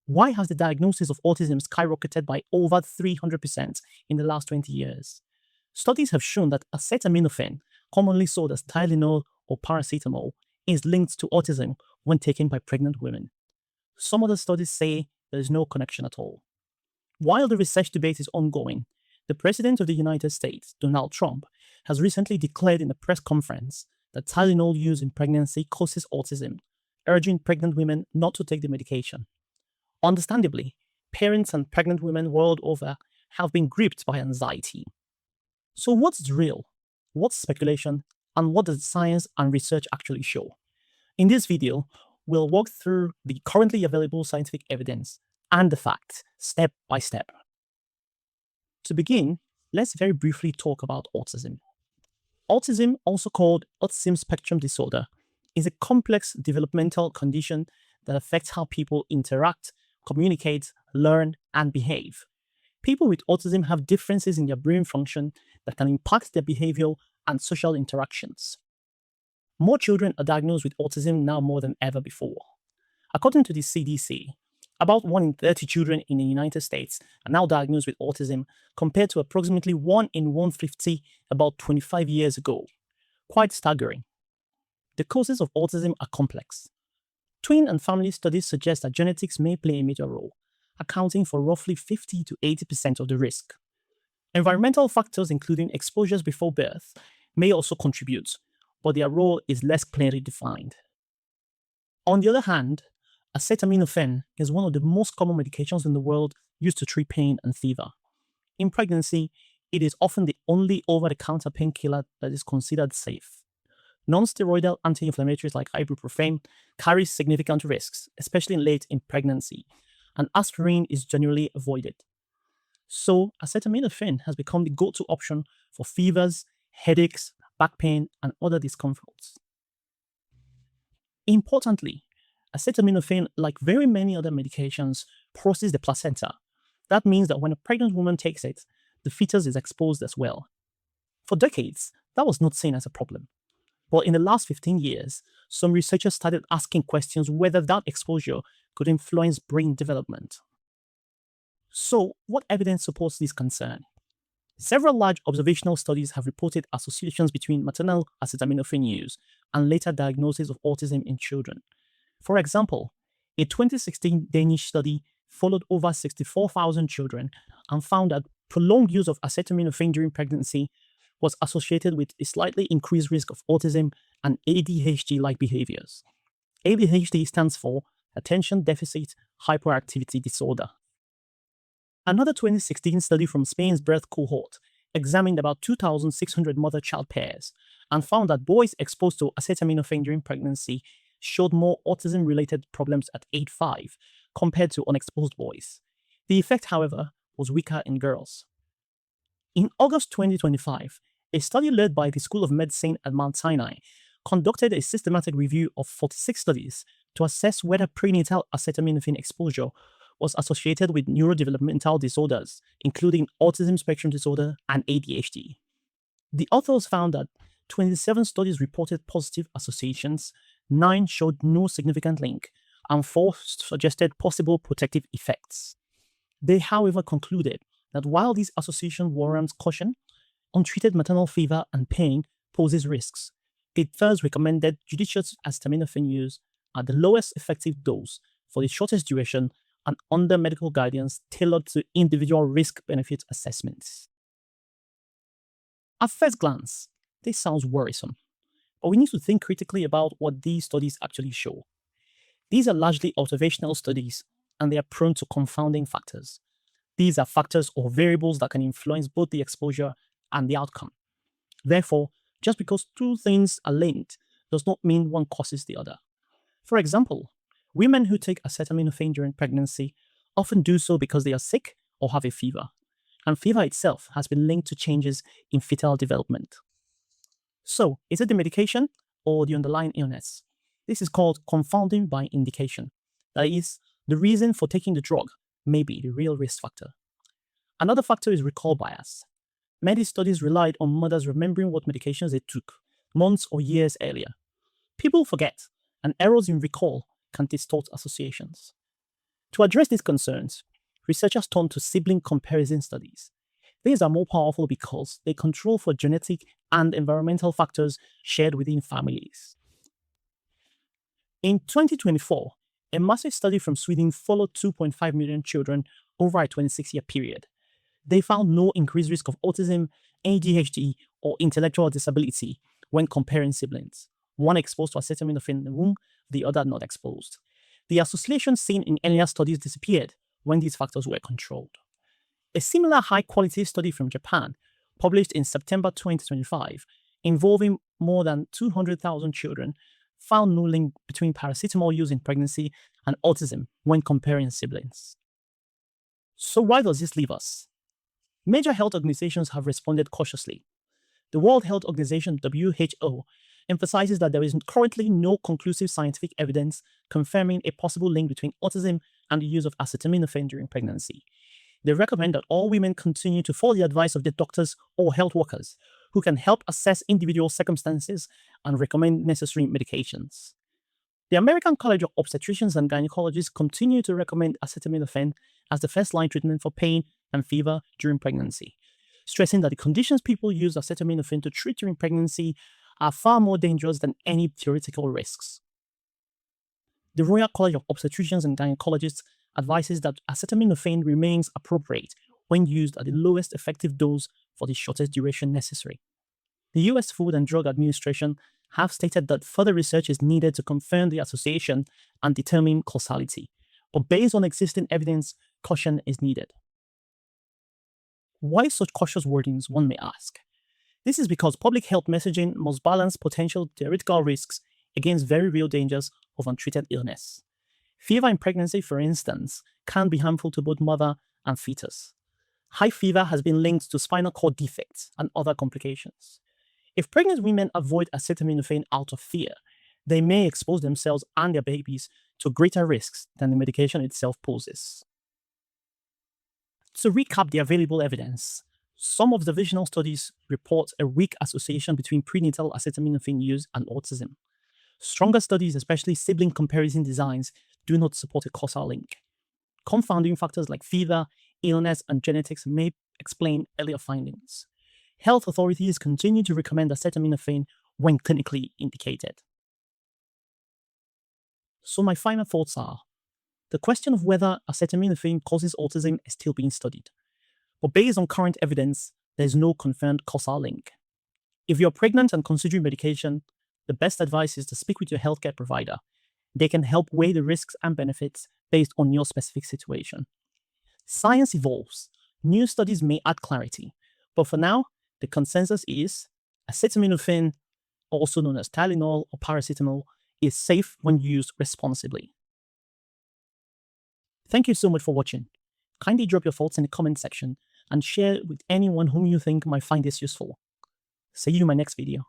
Why has the diagnosis of autism skyrocketed by over 300% in the last 20 years? Studies have shown that acetaminophen, commonly sold as Tylenol or Paracetamol, is linked to autism when taken by pregnant women. Some other studies say there is no connection at all. While the research debate is ongoing, the President of the United States, Donald Trump, has recently declared in a press conference that Tylenol use in pregnancy causes autism, urging pregnant women not to take the medication. Understandably, parents and pregnant women world over have been gripped by anxiety. So what's real? What's speculation? And what does science and research actually show? In this video, we'll walk through the currently available scientific evidence and the facts, step by step. To begin, let's very briefly talk about autism. Autism, also called autism spectrum disorder, is a complex developmental condition that affects how people interact, communicate, learn, and behave. People with autism have differences in their brain function that can impact their behavioral and social interactions. More children are diagnosed with autism now more than ever before. According to the CDC, about 1 in 30 children in the United States are now diagnosed with autism, compared to approximately 1 in 150 about 25 years ago. Quite staggering. The causes of autism are complex. Twin and family studies suggest that genetics may play a major role, accounting for roughly 50 to 80% of the risk. Environmental factors, including exposures before birth, may also contribute, but their role is less clearly defined. On the other hand, acetaminophen is one of the most common medications in the world used to treat pain and fever. In pregnancy, it is often the only over-the-counter painkiller that is considered safe. Non-steroidal anti-inflammatories like ibuprofen carry significant risks, especially late in pregnancy, and aspirin is generally avoided. So, acetaminophen has become the go-to option for fevers, headaches, back pain, and other discomforts. Importantly, acetaminophen, like very many other medications, crosses the placenta. That means that when a pregnant woman takes it, the fetus is exposed as well. For decades, that was not seen as a problem. But in the last 15 years, some researchers started asking questions whether that exposure could influence brain development. So, what evidence supports this concern? Several large observational studies have reported associations between maternal acetaminophen use and later diagnosis of autism in children. For example, a 2016 Danish study followed over 64,000 children and found that prolonged use of acetaminophen during pregnancy was associated with a slightly increased risk of autism and ADHD-like behaviors. ADHD stands for Attention Deficit Hyperactivity Disorder. Another 2016 study from Spain's birth cohort examined about 2,600 mother-child pairs and found that boys exposed to acetaminophen during pregnancy showed more autism-related problems at age 5 compared to unexposed boys. The effect, however, was weaker in girls. In August 2025, a study led by the School of Medicine at Mount Sinai conducted a systematic review of 46 studies to assess whether prenatal acetaminophen exposure was associated with neurodevelopmental disorders, including autism spectrum disorder and ADHD. The authors found that 27 studies reported positive associations, 9 showed no significant link, and 4 suggested possible protective effects. They, however, concluded that while these associations warrant caution, untreated maternal fever and pain poses risks. They thus recommended judicious acetaminophen use at the lowest effective dose for the shortest duration and under medical guidance tailored to individual risk-benefit assessments. At first glance, this sounds worrisome, but we need to think critically about what these studies actually show. These are largely observational studies, and they are prone to confounding factors. These are factors or variables that can influence both the exposure and the outcome. Therefore, just because two things are linked does not mean one causes the other. For example, women who take acetaminophen during pregnancy often do so because they are sick or have a fever, and fever itself has been linked to changes in fetal development. So, is it the medication or the underlying illness? This is called confounding by indication. That is, the reason for taking the drug may be the real risk factor. Another factor is recall bias. Many studies relied on mothers remembering what medications they took months or years earlier. People forget, and errors in recall can distort associations. To address these concerns, researchers turned to sibling comparison studies. These are more powerful because they control for genetic and environmental factors shared within families. In 2024, a massive study from Sweden followed 2.5 million children over a 26-year period. They found no increased risk of autism, ADHD, or intellectual disability when comparing siblings, one exposed to acetaminophen in the womb, the other not exposed. The association seen in earlier studies disappeared when these factors were controlled. A similar high-quality study from Japan, published in September 2025, involving more than 200,000 children, found no link between paracetamol use in pregnancy and autism when comparing siblings. So why does this leave us? Major health organizations have responded cautiously. The World Health Organization, WHO, emphasizes that there is currently no conclusive scientific evidence confirming a possible link between autism and the use of acetaminophen during pregnancy. They recommend that all women continue to follow the advice of their doctors or health workers, who can help assess individual circumstances and recommend necessary medications. The American College of Obstetricians and Gynecologists continue to recommend acetaminophen as the first-line treatment for pain and fever during pregnancy, stressing that the conditions people use acetaminophen to treat during pregnancy are far more dangerous than any theoretical risks. The Royal College of Obstetricians and Gynecologists advises that acetaminophen remains appropriate when used at the lowest effective dose for the shortest duration necessary. The US Food and Drug Administration have stated that further research is needed to confirm the association and determine causality, but based on existing evidence, caution is needed. Why such cautious wordings, one may ask? This is because public health messaging must balance potential theoretical risks against very real dangers of untreated illness. Fever in pregnancy, for instance, can be harmful to both mother and fetus. High fever has been linked to spinal cord defects and other complications. If pregnant women avoid acetaminophen out of fear, they may expose themselves and their babies to greater risks than the medication itself poses. To recap the available evidence, some observational studies report a weak association between prenatal acetaminophen use and autism. Stronger studies, especially sibling comparison designs, do not support a causal link. Confounding factors like fever, illness, and genetics may explain earlier findings. Health authorities continue to recommend acetaminophen when clinically indicated. So my final thoughts are, the question of whether acetaminophen causes autism is still being studied. But based on current evidence, there is no confirmed causal link. If you're pregnant and considering medication, the best advice is to speak with your healthcare provider. They can help weigh the risks and benefits based on your specific situation. Science evolves. New studies may add clarity. But for now, the consensus is acetaminophen, also known as Tylenol or paracetamol, is safe when used responsibly. Thank you so much for watching. Kindly drop your thoughts in the comment section and share with anyone whom you think might find this useful. See you in my next video.